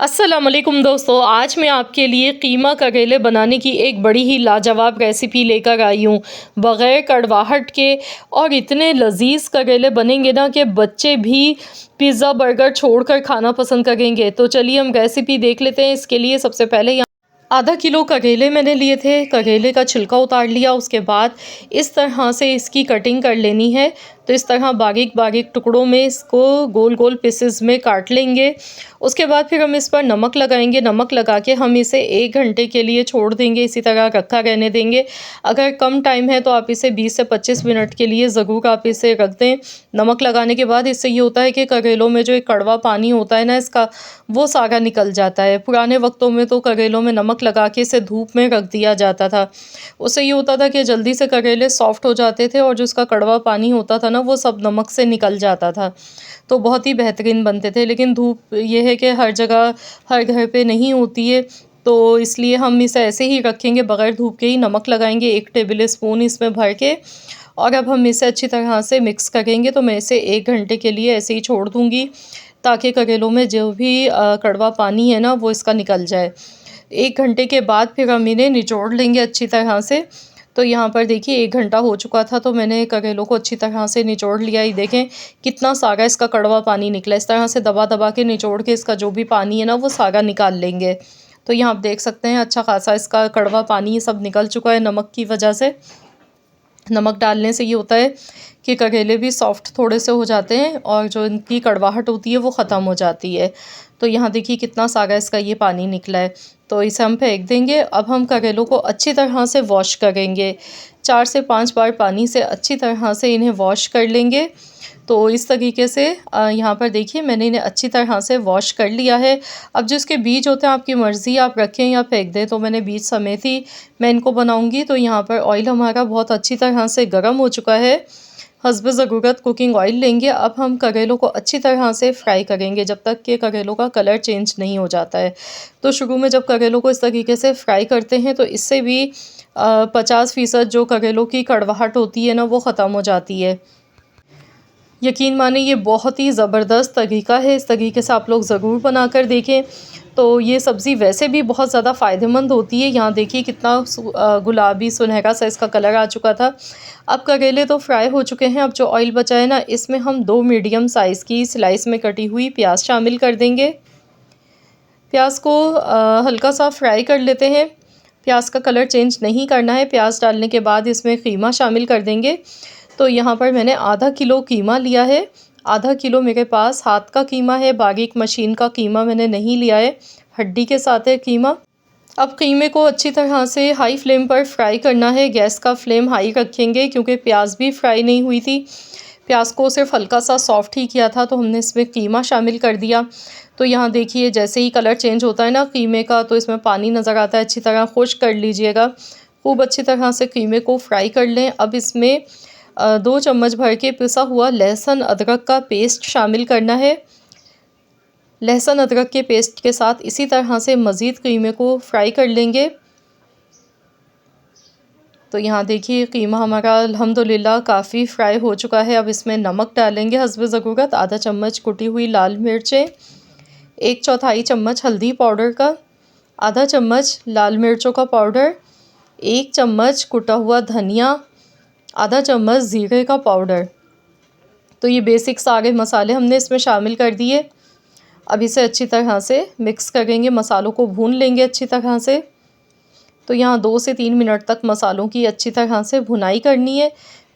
अस्सलाम वालेकुम दोस्तों, आज मैं आपके लिए कीमा करेले बनाने की एक बड़ी ही लाजवाब रेसिपी लेकर आई हूँ। बग़ैर कड़वाहट के और इतने लज़ीज़ करेले बनेंगे ना कि बच्चे भी पिज़्ज़ा बर्गर छोड़कर खाना पसंद करेंगे। तो चलिए हम रेसिपी देख लेते हैं। इसके लिए सबसे पहले यहाँ आधा किलो करेले मैंने लिए थे। करेले का छिलका उतार लिया, उसके बाद इस तरह से इसकी कटिंग कर लेनी है। तो इस तरह बारीक बारीक टुकड़ों में इसको गोल गोल पीसेस में काट लेंगे। उसके बाद फिर हम इस पर नमक लगाएंगे। नमक लगा के हम इसे 1 घंटे के लिए छोड़ देंगे, इसी तरह रखा रहने देंगे। अगर कम टाइम है तो आप इसे 20 से 25 मिनट के लिए ज़रूर आप इसे रख दें। नमक लगाने के बाद इससे ये होता है कि करेलों में जो एक कड़वा पानी होता है ना इसका, वो सारा निकल जाता है। पुराने वक्तों में तो करेलों में नमक लगा के इसे धूप में रख दिया जाता था। उससे ये होता था कि जल्दी से करेले सॉफ्ट हो जाते थे और जो इसका कड़वा पानी होता था ना वो सब नमक से निकल जाता था। तो बहुत ही बेहतरीन बनते थे। लेकिन धूप ये है कि हर जगह हर घर पे नहीं होती है, तो इसलिए हम इसे ऐसे ही रखेंगे, बग़ैर धूप के ही नमक लगाएंगे 1 टेबल स्पून इसमें भर के। और अब हम इसे अच्छी तरह से मिक्स करेंगे। तो मैं इसे 1 घंटे के लिए ऐसे ही छोड़ दूँगी ताकि करेलों में जो भी कड़वा पानी है ना वो इसका निकल जाए। 1 घंटे के बाद फिर हम इन्हें निचोड़ लेंगे अच्छी तरह से। तो यहाँ पर देखिए 1 घंटा हो चुका था, तो मैंने करेलों को अच्छी तरह से निचोड़ लिया। ये देखें कितना सारा इसका कड़वा पानी निकला। इस तरह से दबा दबा के निचोड़ के इसका जो भी पानी है ना वो सारा निकाल लेंगे। तो यहाँ आप देख सकते हैं अच्छा खासा इसका कड़वा पानी सब निकल चुका है नमक की वजह से। नमक डालने से ये होता है कि करेले भी सॉफ्ट थोड़े से हो जाते हैं और जो इनकी कड़वाहट होती है वो ख़त्म हो जाती है। तो यहाँ देखिए कितना सारा इसका ये पानी निकला है। तो इसे हम फेंक देंगे। अब हम करेलों को अच्छी तरह से वॉश करेंगे। 4 से 5 बार पानी से अच्छी तरह से इन्हें वॉश कर लेंगे। तो इस तरीके से यहाँ पर देखिए मैंने इन्हें अच्छी तरह से वॉश कर लिया है। अब जो इसके बीज होते हैं आपकी मर्ज़ी, आप रखें या फेंक दें। तो मैंने बीज समेत ही मैं इनको बनाऊँगी। तो यहाँ पर ऑयल हमारा बहुत अच्छी तरह से गर्म हो चुका है। हस्ब ज़रूरत कुकिंग ऑयल लेंगे। अब हम करेलों को अच्छी तरह से फ्राई करेंगे जब तक कि करेलों का कलर चेंज नहीं हो जाता है। तो शुरू में जब करेलों को इस तरीके से फ्राई करते हैं तो इससे भी 50% जो करेलों की कड़वाहट होती है ना वो ख़त्म हो जाती है। यकीन माने ये बहुत ही ज़बरदस्त तरीका है। इस तरीके से आप लोग ज़रूर बना कर देखें। तो ये सब्ज़ी वैसे भी बहुत ज़्यादा फ़ायदेमंद होती है। यहाँ देखिए कितना गुलाबी सुनहरा सा इसका कलर आ चुका था। अब करेले तो फ्राई हो चुके हैं। अब जो ऑयल बचा है ना इसमें हम 2 मीडियम साइज़ की स्लाइस में कटी हुई प्याज शामिल कर देंगे। प्याज को हल्का सा फ्राई कर लेते हैं। प्याज का कलर चेंज नहीं करना है। प्याज डालने के बाद इसमें कीमा शामिल कर देंगे। तो यहाँ पर मैंने आधा किलो कीमा लिया है। आधा किलो मेरे पास हाथ का कीमा है, बारीक मशीन का कीमा मैंने नहीं लिया है, हड्डी के साथ है कीमा। अब कीमे को अच्छी तरह से हाई फ्लेम पर फ्राई करना है। गैस का फ्लेम हाई रखेंगे क्योंकि प्याज भी फ्राई नहीं हुई थी। प्याज को सिर्फ हल्का सा सॉफ्ट ही किया था। तो हमने इसमें कीमा शामिल कर दिया। तो यहाँ देखिए जैसे ही कलर चेंज होता है ना कीमे का तो इसमें पानी नज़र आता है। अच्छी तरह खुश्क कर लीजिएगा। खूब अच्छी तरह से कीमे को फ्राई कर लें। अब इसमें 2 चम्मच भर के पिसा हुआ लहसुन अदरक का पेस्ट शामिल करना है। लहसुन अदरक के पेस्ट के साथ इसी तरह से मज़ीद कीमे को फ्राई कर लेंगे। तो यहाँ देखिए कीमा हमारा अल्हम्दुलिल्लाह काफ़ी फ्राई हो चुका है। अब इसमें नमक डालेंगे हस्ब ज़रूरत, आधा चम्मच कुटी हुई लाल मिर्चें, 1/4 चम्मच हल्दी पाउडर का, आधा चम्मच लाल मिर्चों का पाउडर, 1 चम्मच कुटा हुआ धनिया, आधा चम्मच ज़ीरे का पाउडर। तो ये बेसिक सारे मसाले हमने इसमें शामिल कर दिए। अब इसे अच्छी तरह से मिक्स करेंगे, मसालों को भून लेंगे अच्छी तरह से। तो यहाँ 2 से 3 मिनट तक मसालों की अच्छी तरह से भुनाई करनी है।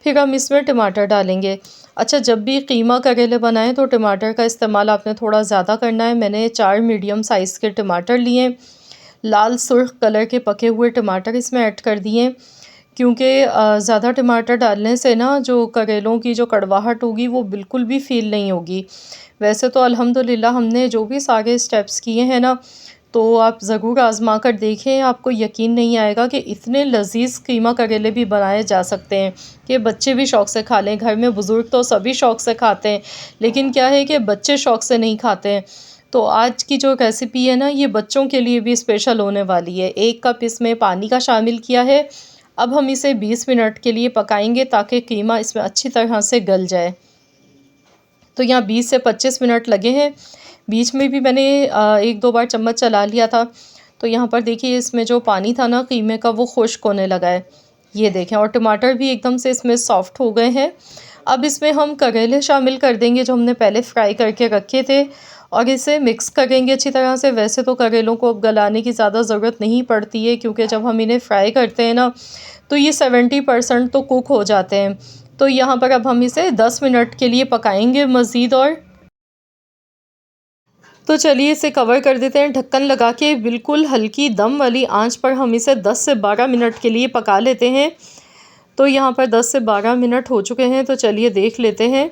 फिर हम इसमें टमाटर डालेंगे। अच्छा, जब भी कीमा करेले बनाएं तो टमाटर का इस्तेमाल आपने थोड़ा ज़्यादा करना है। मैंने 4 मीडियम साइज़ के टमाटर लिए। लाल सुर्ख कलर के पके हुए टमाटर इसमें ऐड कर दिए क्योंकि ज़्यादा टमाटर डालने से ना जो करेलों की जो कड़वाहट होगी वो बिल्कुल भी फ़ील नहीं होगी। वैसे तो अल्हम्दुलिल्लाह हमने जो भी सारे स्टेप्स किए हैं ना तो आप ज़रूर आज़मा कर देखें। आपको यकीन नहीं आएगा कि इतने लज़ीज़ कीमा करेले भी बनाए जा सकते हैं कि बच्चे भी शौक़ से खा लें। घर में बुज़ुर्ग तो सभी शौक़ से खाते हैं, लेकिन क्या है कि बच्चे शौक़ से नहीं खाते हैं। तो आज की जो रेसिपी है ना ये बच्चों के लिए भी स्पेशल होने वाली है। 1 कप इसमें पानी का शामिल किया है। अब हम इसे 20 मिनट के लिए पकाएंगे ताकि कीमा इसमें अच्छी तरह से गल जाए। तो यहाँ 20 से 25 मिनट लगे हैं। बीच में भी मैंने 1-2 बार चम्मच चला लिया था। तो यहाँ पर देखिए इसमें जो पानी था ना कीमे का वो खुश्क होने लगा है। ये देखें, और टमाटर भी एकदम से इसमें सॉफ्ट हो गए हैं। अब इसमें हम करेले शामिल कर देंगे जो हमने पहले फ्राई करके रखे थे, और इसे मिक्स करेंगे अच्छी तरह से। वैसे तो करेलों को अब गलाने की ज़्यादा ज़रूरत नहीं पड़ती है, क्योंकि जब हम इन्हें फ्राई करते हैं ना तो ये 70% तो कुक हो जाते हैं। तो यहाँ पर अब हम इसे 10 मिनट के लिए पकाएंगे मज़ीद। और तो चलिए इसे कवर कर देते हैं ढक्कन लगा के। बिल्कुल हल्की दम वाली आंच पर हम इसे 10 से 12 मिनट के लिए पका लेते हैं। तो यहाँ पर 10 से 12 मिनट हो चुके हैं, तो चलिए देख लेते हैं।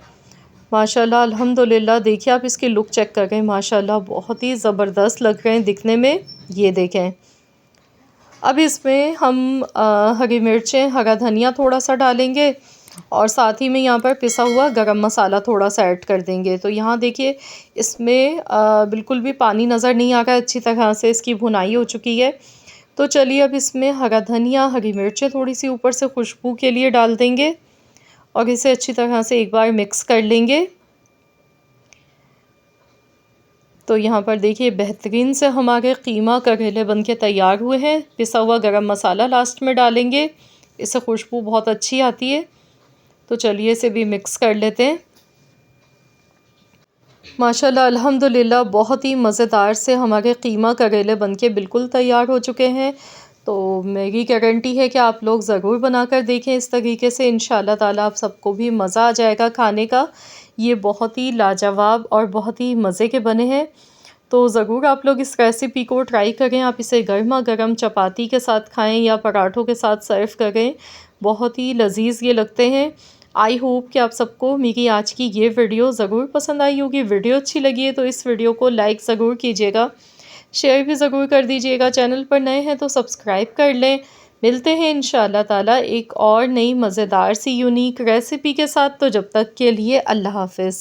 माशाल्लाह अल्हम्दुलिल्लाह, देखिए आप इसकी लुक चेक कर रहे हैं, माशाल्लाह बहुत ही ज़बरदस्त लग रहे हैं दिखने में। ये देखें, अब इसमें हम हरी मिर्चें, हरा धनिया थोड़ा सा डालेंगे, और साथ ही में यहाँ पर पिसा हुआ गरम मसाला थोड़ा सा ऐड कर देंगे। तो यहाँ देखिए इसमें बिल्कुल भी पानी नज़र नहीं आ रहा है, अच्छी तरह से इसकी भुनाई हो चुकी है। तो चलिए अब इसमें हरा धनिया, हरी मिर्चें थोड़ी सी ऊपर से खुशबू के लिए डाल देंगे, और इसे अच्छी तरह से एक बार मिक्स कर लेंगे। तो यहाँ पर देखिए बेहतरीन से हमारे कीमा करेले बनके तैयार हुए हैं। पिसा हुआ गरम मसाला लास्ट में डालेंगे, इससे खुशबू बहुत अच्छी आती है। तो चलिए इसे भी मिक्स कर लेते हैं। माशाल्लाह अल्हम्दुलिल्लाह बहुत ही मज़ेदार से हमारे कीमा करेले बनके बिल्कुल तैयार हो चुके हैं। तो मेरी गारंटी है कि आप लोग ज़रूर बनाकर देखें इस तरीके से। इंशाल्लाह ताला आप सबको भी मज़ा आ जाएगा खाने का। ये बहुत ही लाजवाब और बहुत ही मज़े के बने हैं। तो ज़रूर आप लोग इस रेसिपी को ट्राई करें। आप इसे गर्मा-गर्म चपाती के साथ खाएँ या पराठों के साथ सर्व करें, बहुत ही लज़ीज़ ये लगते हैं। आई होप कि आप सबको मेरी आज की ये वीडियो ज़रूर पसंद आई होगी। वीडियो अच्छी लगी है तो इस वीडियो को लाइक ज़रूर कीजिएगा, शेयर भी ज़रूर कर दीजिएगा। चैनल पर नए हैं तो सब्सक्राइब कर लें। मिलते हैं इंशाअल्लाह ताला एक और नई मज़ेदार सी यूनिक रेसिपी के साथ। तो जब तक के लिए अल्लाह हाफ़िज़।